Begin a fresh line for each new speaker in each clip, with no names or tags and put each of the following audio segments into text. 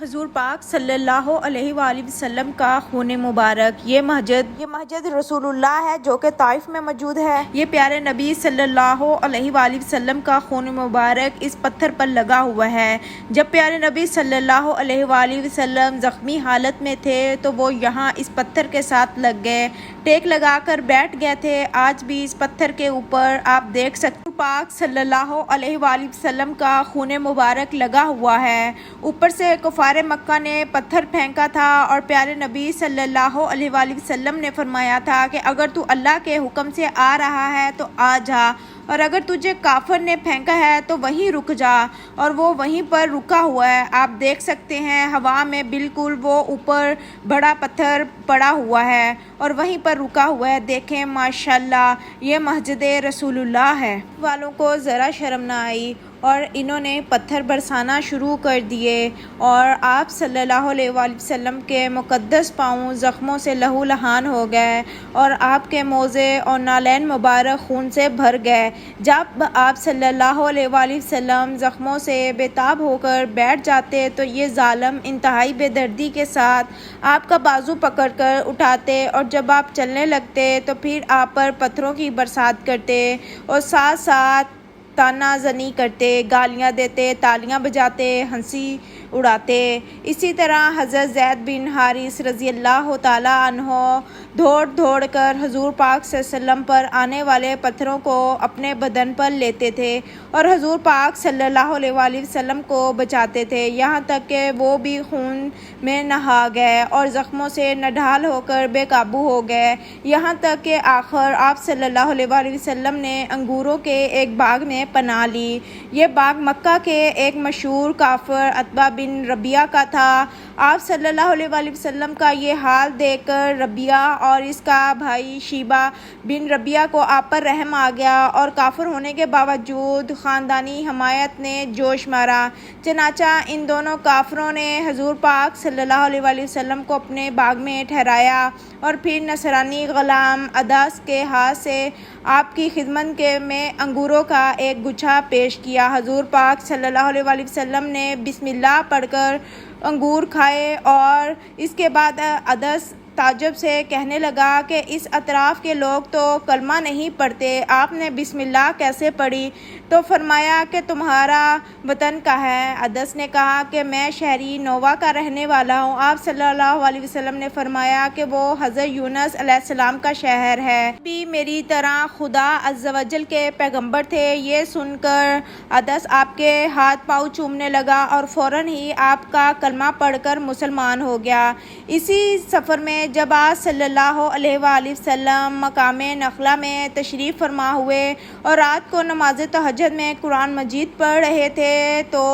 حضور پاک صلی اللہ علیہ وآلہ وسلم کا خون مبارک، یہ مسجد رسول اللہ ہے جو کہ طائف میں موجود ہے۔ یہ پیارے نبی صلی اللہ علیہ وآلہ وسلم کا خون مبارک اس پتھر پر لگا ہوا ہے۔ جب پیارے نبی صلی اللہ علیہ وآلہ وسلم زخمی حالت میں تھے تو وہ یہاں اس پتھر کے ساتھ لگ گئے، ٹیک لگا کر بیٹھ گئے تھے۔ آج بھی اس پتھر کے اوپر آپ دیکھ سکتے ہیں پاک صلی اللہ علیہ وآلہ وسلم کا خون مبارک لگا ہوا ہے۔ اوپر سے کفار مکہ نے پتھر پھینکا تھا اور پیارے نبی صلی اللہ علیہ وآلہ وسلم نے فرمایا تھا کہ اگر تو اللہ کے حکم سے آ رہا ہے تو آ جا، اور اگر تجھے کافر نے پھینکا ہے تو وہیں رک جا، اور وہ وہیں پر رکا ہوا ہے۔ آپ دیکھ سکتے ہیں ہوا میں بالکل وہ اوپر بڑا پتھر پڑا ہوا ہے اور وہیں پر رکا ہوا ہے۔ دیکھیں ماشاءاللہ یہ مسجد رسول اللہ ہے۔ والوں کو ذرا شرم نہ آئی اور انہوں نے پتھر برسانا شروع کر دیے، اور آپ صلی اللہ علیہ وآلہ وسلم کے مقدس پاؤں زخموں سے لہو لہان ہو گئے اور آپ کے موزے اور نالین مبارک خون سے بھر گئے۔ جب آپ صلی اللہ علیہ وآلہ وسلم زخموں سے بے تاب ہو کر بیٹھ جاتے تو یہ ظالم انتہائی بے دردی کے ساتھ آپ کا بازو پکڑ کر اٹھاتے، اور جب آپ چلنے لگتے تو پھر آپ پر پتھروں کی برسات کرتے اور ساتھ ساتھ تانا زنی کرتے، گالیاں دیتے، تالیاں بجاتے، ہنسی اڑاتے۔ اسی طرح حضرت زید بن حارث رضی اللہ تعالیٰ عنہ دوڑ کر حضور پاک صلی اللہ علیہ وسلم پر آنے والے پتھروں کو اپنے بدن پر لیتے تھے اور حضور پاک صلی اللہ علیہ وآلہ وسلم کو بچاتے تھے، یہاں تک کہ وہ بھی خون میں نہا گئے اور زخموں سے نڈھال ہو کر بے قابو ہو گئے، یہاں تک کہ آخر آپ صلی اللہ علیہ وآلہ وسلم نے انگوروں کے ایک باغ میں پناہ لی۔ یہ باغ مکہ کے ایک مشہور کافر عتبہ بن ربیعہ کا تھا۔ آپ صلی اللہ علیہ وآلہ وسلم کا یہ حال دیکھ کر ربیعہ اور اس کا بھائی شیبہ بن ربیعہ کو آپ پر رحم آ گیا، اور کافر ہونے کے باوجود خاندانی حمایت نے جوش مارا۔ چنانچہ ان دونوں کافروں نے حضور پاک صلی اللہ علیہ وآلہ وسلم کو اپنے باغ میں ٹھہرایا، اور پھر نصرانی غلام عداس کے ہاتھ سے آپ کی خدمت میں انگوروں کا ایک گچھا پیش کیا۔ حضور پاک صلی اللہ علیہ وآلہ وسلم نے بسم اللہ پڑھ کر انگور کھائے، اور اس کے بعد عدس تعجب سے کہنے لگا کہ اس اطراف کے لوگ تو کلمہ نہیں پڑھتے، آپ نے بسم اللہ کیسے پڑھی؟ تو فرمایا کہ تمہارا وطن کا ہے۔ عدس نے کہا کہ میں شہری نووا کا رہنے والا ہوں۔ آپ صلی اللہ علیہ وسلم نے فرمایا کہ وہ حضرت یونس علیہ السلام کا شہر ہے، بھی میری طرح خدا عز و جل کے پیغمبر تھے۔ یہ سن کر عدس آپ کے ہاتھ پاؤں چومنے لگا اور فوراً ہی آپ کا کلمہ پڑھ کر مسلمان ہو گیا۔ اسی سفر میں جب آپ صلی اللہ علیہ وآلہ وسلم مقام نخلا میں تشریف فرما ہوئے اور رات کو نماز تہجد میں قرآن مجید پڑھ رہے تھے تو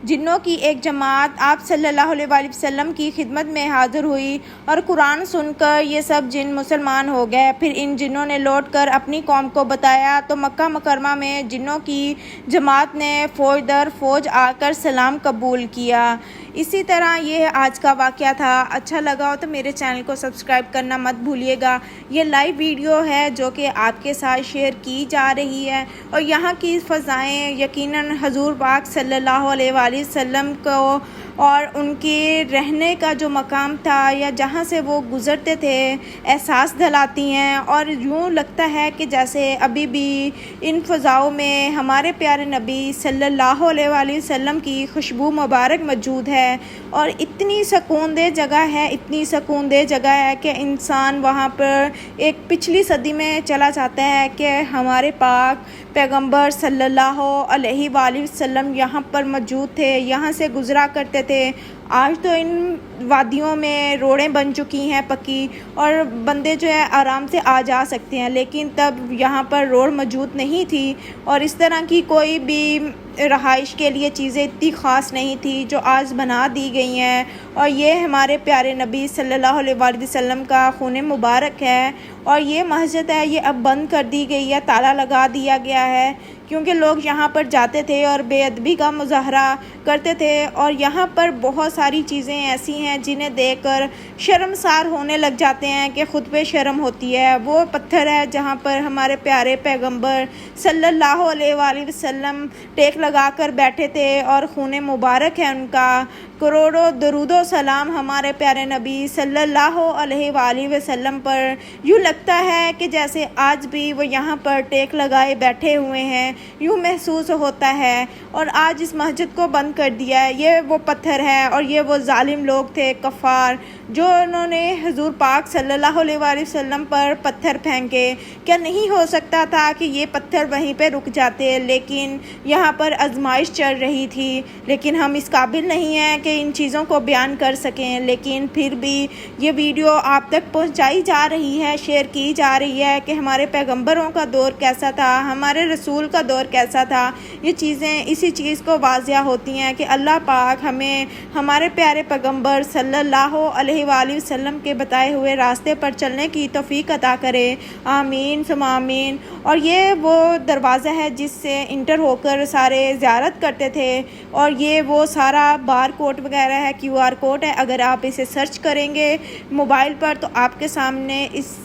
جنوں کی ایک جماعت آپ صلی اللہ علیہ وآلہ وسلم کی خدمت میں حاضر ہوئی، اور قرآن سن کر یہ سب جن مسلمان ہو گئے۔ پھر ان جنوں نے لوٹ کر اپنی قوم کو بتایا تو مکہ مکرمہ میں جنوں کی جماعت نے فوج در فوج آ کر سلام قبول کیا۔ اسی طرح یہ آج کا واقعہ تھا۔ اچھا لگا ہو تو میرے چینل کو سبسکرائب کرنا مت بھولیے گا۔ یہ لائیو ویڈیو ہے جو کہ آپ کے ساتھ شیئر کی جا رہی ہے، اور یہاں کی فضائیں یقیناً حضور پاک صلی اللہ علیہ وآلہ وسلم کو اور ان کے رہنے کا جو مقام تھا یا جہاں سے وہ گزرتے تھے احساس دلاتی ہیں، اور یوں لگتا ہے کہ جیسے ابھی بھی ان فضاؤں میں ہمارے پیارے نبی صلی اللہ علیہ وآلہ وسلم کی خوشبو مبارک موجود ہے، اور اتنی سکون دہ جگہ ہے، اتنی سکون دہ جگہ ہے کہ انسان وہاں پر ایک پچھلی صدی میں چلا جاتا ہے کہ ہمارے پاک پیغمبر صلی اللہ علیہ وآلہ وسلم یہاں پر موجود تھے، یہاں سے گزرا کرتے تھے۔ آج تو ان وادیوں میں روڈیں بن چکی ہیں پکی، اور بندے جو ہے آرام سے آ جا سکتے ہیں، لیکن تب یہاں پر روڈ موجود نہیں تھی، اور اس طرح کی کوئی بھی رہائش کے لیے چیزیں اتنی خاص نہیں تھی جو آج بنا دی گئی ہیں، اور یہ ہمارے پیارے نبی صلی اللہ علیہ وآلہ وسلم کا خون مبارک ہے، اور یہ مسجد ہے یہ اب بند کر دی گئی ہے، تالا لگا دیا گیا ہے، کیونکہ لوگ یہاں پر جاتے تھے اور بے ادبی کا مظاہرہ کرتے تھے، اور یہاں پر بہت ساری چیزیں ایسی ہیں جنہیں دیکھ کر شرمسار ہونے لگ جاتے ہیں کہ خود پہ شرم ہوتی ہے۔ وہ پتھر ہے جہاں پر ہمارے پیارے پیغمبر صلی اللہ علیہ وآلہ وسلم ٹیک لگا کر بیٹھے تھے، اور خون مبارک ہے ان کا، کروڑوں درود و سلام ہمارے پیارے نبی صلی اللہ علیہ وآلہ وسلم پر۔ یوں لگتا ہے کہ جیسے آج بھی وہ یہاں پر ٹیک لگائے بیٹھے ہوئے ہیں، یوں محسوس ہوتا ہے۔ اور آج اس مسجد کو بند کر دیا ہے۔ یہ وہ پتھر ہے اور یہ وہ ظالم لوگ تھے، کفار، جو انہوں نے حضور پاک صلی اللہ علیہ وآلہ وسلم پر پتھر پھینکے۔ کیا نہیں ہو سکتا تھا کہ یہ پتھر وہیں پہ رک جاتے؟ لیکن یہاں پر آزمائش چل رہی تھی، لیکن ہم اس قابل نہیں ہیں کہ ان چیزوں کو بیان کر سکیں۔ لیکن پھر بھی یہ ویڈیو آپ تک پہنچائی جا رہی ہے، شیئر کی جا رہی ہے کہ ہمارے پیغمبروں کا دور کیسا تھا، ہمارے رسول کا دور کیسا تھا۔ یہ چیزیں اسی چیز کو واضح ہوتی ہیں کہ اللہ پاک ہمیں ہمارے پیارے پیغمبر صلی اللہ علیہ وآلہ وسلم کے بتائے ہوئے راستے پر چلنے کی توفیق عطا کرے، آمین ثم آمین۔ اور یہ وہ دروازہ ہے جس سے انٹر ہو کر سارے زیارت کرتے تھے، اور یہ وہ سارا بار کوڈ وغیرہ ہے، QR کوڈ ہے۔ اگر آپ اسے سرچ کریں گے موبائل پر تو آپ کے سامنے اس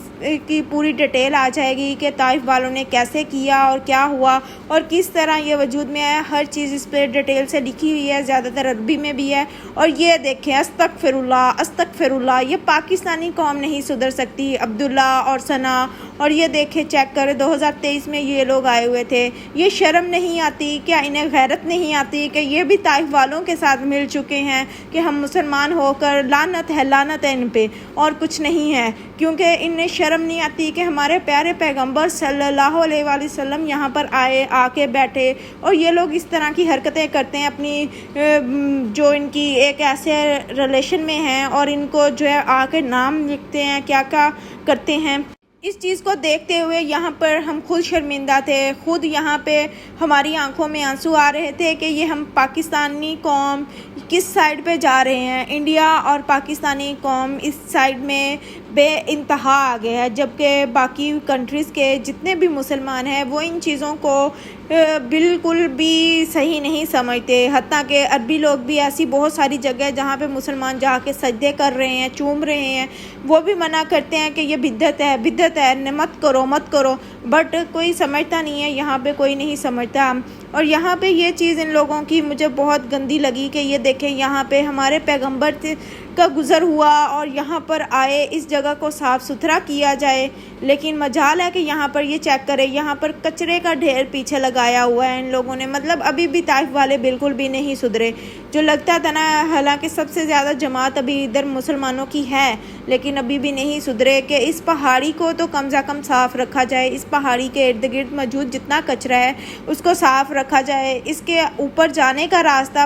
کی پوری ڈیٹیل آ جائے گی کہ طائف والوں نے کیسے کیا اور کیا ہوا اور کس طرح یہ وجود میں آیا۔ ہر چیز اس پہ ڈیٹیل سے لکھی ہوئی ہے، زیادہ تر عربی میں بھی ہے۔ اور یہ دیکھیں، استغفر اللہ، یہ پاکستانی قوم نہیں سدھر سکتی۔ عبداللہ اور ثنا، اور یہ دیکھیں، چیک کریں، 2023 میں یہ لوگ آئے ہوئے تھے۔ یہ شرم نہیں آتی؟ کیا انہیں غیرت نہیں آتی کہ یہ بھی طائف والوں کے ساتھ مل چکے ہیں کہ ہم مسلمان ہو کر لعنت ہے ان پہ اور کچھ نہیں ہے؟ کیونکہ انہیں شرم نہیں آتی کہ ہمارے پیارے پیغمبر صلی اللہ علیہ وآلہ وسلم یہاں پر آ کے بیٹھے، اور یہ لوگ اس طرح کی حرکتیں کرتے ہیں اپنی جو ان کی ایک ایسے ریلیشن میں ہیں، اور ان کو جو ہے آ کے نام لکھتے ہیں، کیا کیا کرتے ہیں۔ اس چیز کو دیکھتے ہوئے یہاں پر ہم خود شرمندہ تھے، خود یہاں پہ ہماری آنکھوں میں آنسو آ رہے تھے کہ یہ ہم پاکستانی قوم کس سائڈ پہ جا رہے ہیں۔ انڈیا اور پاکستانی قوم اس سائڈ میں بے انتہا آگے ہے، جبکہ باقی کنٹریز کے جتنے بھی مسلمان ہیں وہ ان چیزوں کو بالکل بھی صحیح نہیں سمجھتے۔ حتیٰ کہ عربی لوگ بھی ایسی بہت ساری جگہ جہاں پہ مسلمان جا کے سجدے کر رہے ہیں، چوم رہے ہیں، وہ بھی منع کرتے ہیں کہ یہ بدعت ہے، مت کرو، بٹ کوئی سمجھتا نہیں ہے، یہاں پہ کوئی نہیں سمجھتا۔ اور یہاں پہ یہ چیز ان لوگوں کی مجھے بہت گندی لگی کہ یہ دیکھیں، یہاں پہ ہمارے پیغمبر کا گزر ہوا اور یہاں پر آئے اس جگہ کو صاف ستھرا کیا جائے، لیکن مجال ہے کہ یہاں پر یہ چیک کرے، یہاں پر کچرے کا ڈھیر پیچھے لگایا ہوا ہے ان لوگوں نے۔ مطلب ابھی بھی طائف والے بالکل بھی نہیں سدھرے، جو لگتا تھا نا، حالانکہ سب سے زیادہ جماعت ابھی ادھر مسلمانوں کی ہے، لیکن ابھی بھی نہیں سدھرے کہ اس پہاڑی کو تو کم سے کم صاف رکھا جائے، اس پہاڑی کے ارد گرد موجود جتنا کچرا ہے اس کو صاف رکھا جائے، اس کے اوپر جانے کا راستہ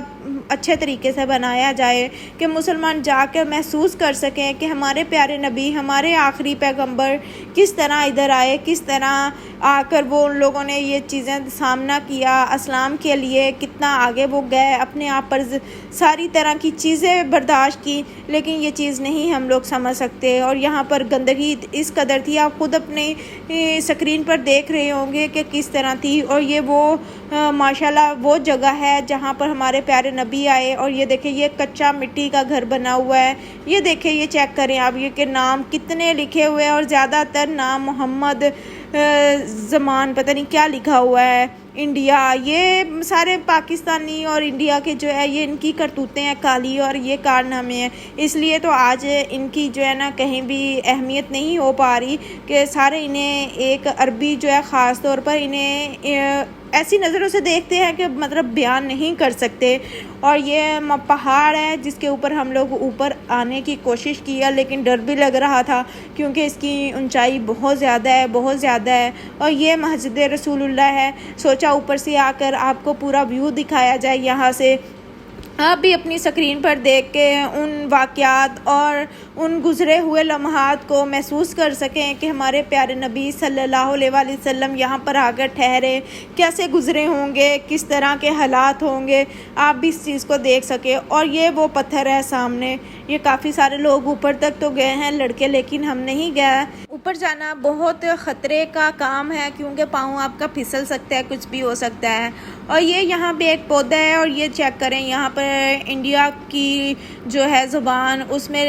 اچھے طریقے سے بنایا جائے کہ مسلمان جا کر محسوس کر سکیں کہ ہمارے پیارے نبی، ہمارے آخری پیغمبر کس طرح ادھر آئے، کس طرح آ کر وہ ان لوگوں نے یہ چیزیں سامنا کیا، اسلام کے لیے کتنا آگے وہ گئے، اپنے آپ پر ساری طرح کی چیزیں برداشت کی، لیکن یہ چیز نہیں ہم لوگ سمجھ سکتے۔ اور یہاں پر گندگی اس قدر تھی، آپ خود اپنی سکرین پر دیکھ رہے ہوں گے کہ کس طرح تھی۔ اور یہ وہ ماشاءاللہ وہ جگہ ہے جہاں پر ہمارے پیارے نبی آئے، اور یہ دیکھیں، یہ کچا مٹی کا گھر بنا ہوا ہے۔ یہ دیکھیں، یہ چیک کریں آپ، یہ کہ نام کتنے لکھے ہوئے ہیں، اور زیادہ تر نام محمد زمان پتہ نہیں کیا لکھا ہوا ہے، انڈیا، یہ سارے پاکستانی اور انڈیا کے جو ہے یہ ان کی کرتوتیں ہیں کالی، اور یہ کارنامے ہیں۔ اس لیے تو آج ان کی جو ہے نا کہیں بھی اہمیت نہیں ہو پا رہی کہ سارے انہیں ایک عربی جو ہے خاص طور پر انہیں ایسی نظروں سے دیکھتے ہیں کہ مطلب بیان نہیں کر سکتے۔ اور یہ پہاڑ ہے جس کے اوپر ہم لوگ اوپر آنے کی کوشش کیا، لیکن ڈر بھی لگ رہا تھا کیونکہ اس کی اونچائی بہت زیادہ ہے، اور یہ مسجد رسول اللہ ہے۔ سوچا اوپر سے آ کر آپ کو پورا ویو دکھایا جائے یہاں سے، آپ بھی اپنی سکرین پر دیکھ کے ان واقعات اور ان گزرے ہوئے لمحات کو محسوس کر سکیں کہ ہمارے پیارے نبی صلی اللہ علیہ وآلہ وسلم یہاں پر آ کر ٹھہرے، کیسے گزرے ہوں گے، کس طرح کے حالات ہوں گے، آپ بھی اس چیز کو دیکھ سکیں۔ اور یہ وہ پتھر ہے سامنے، یہ کافی سارے لوگ اوپر تک تو گئے ہیں لڑکے، لیکن ہم نہیں گئے۔ اوپر جانا بہت خطرے کا کام ہے کیونکہ پاؤں آپ کا پھسل سکتا ہے، کچھ بھی ہو سکتا ہے۔ اور یہ یہاں پہ ایک پودا ہے اور یہ چیک کریں یہاں پر انڈیا کی جو ہے زبان اس میں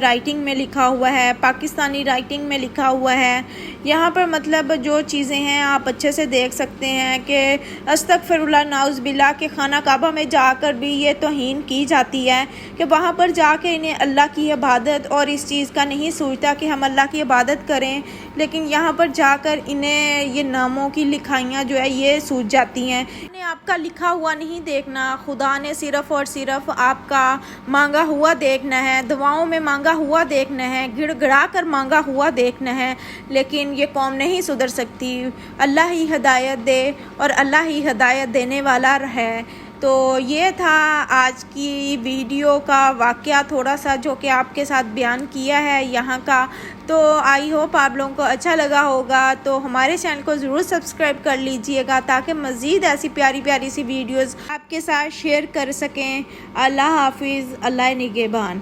رائٹنگ میں لکھا ہوا ہے، پاکستانی رائٹنگ میں لکھا ہوا ہے۔ یہاں پر مطلب جو چیزیں ہیں آپ اچھے سے دیکھ سکتے ہیں کہ استغفر اللہ نعوذ باللہ کہ خانہ کعبہ میں جا کر بھی یہ توہین کی جاتی ہے کہ وہاں پر جا کے انہیں اللہ کی عبادت اور اس چیز کا نہیں سوچتا کہ ہم اللہ کی عبادت کریں، لیکن یہاں پر جا کر انہیں یہ ناموں کی لکھائیاں جو ہے یہ سوچ جاتی ہیں۔ انہیں آپ کا لکھا ہوا نہیں دیکھنا، خدا نے صرف اور صرف آپ کا مانگا ہوا دیکھنا ہے، دعاؤں میں مانگا ہوا دیکھنا ہے، گڑ گڑا کر مانگا ہوا دیکھنا ہے، لیکن یہ قوم نہیں سدھر سکتی۔ اللہ ہی ہدایت دے اور اللہ ہی ہدایت دینے والا ہے۔ تو یہ تھا آج کی ویڈیو کا واقعہ تھوڑا سا جو کہ آپ کے ساتھ بیان کیا ہے یہاں کا۔ تو آئی ہوپ آپ لوگوں کو اچھا لگا ہوگا، تو ہمارے چینل کو ضرور سبسکرائب کر لیجئے گا تاکہ مزید ایسی پیاری پیاری سی ویڈیوز آپ کے ساتھ شیئر کر سکیں۔ اللہ حافظ، اللہ نگہبان۔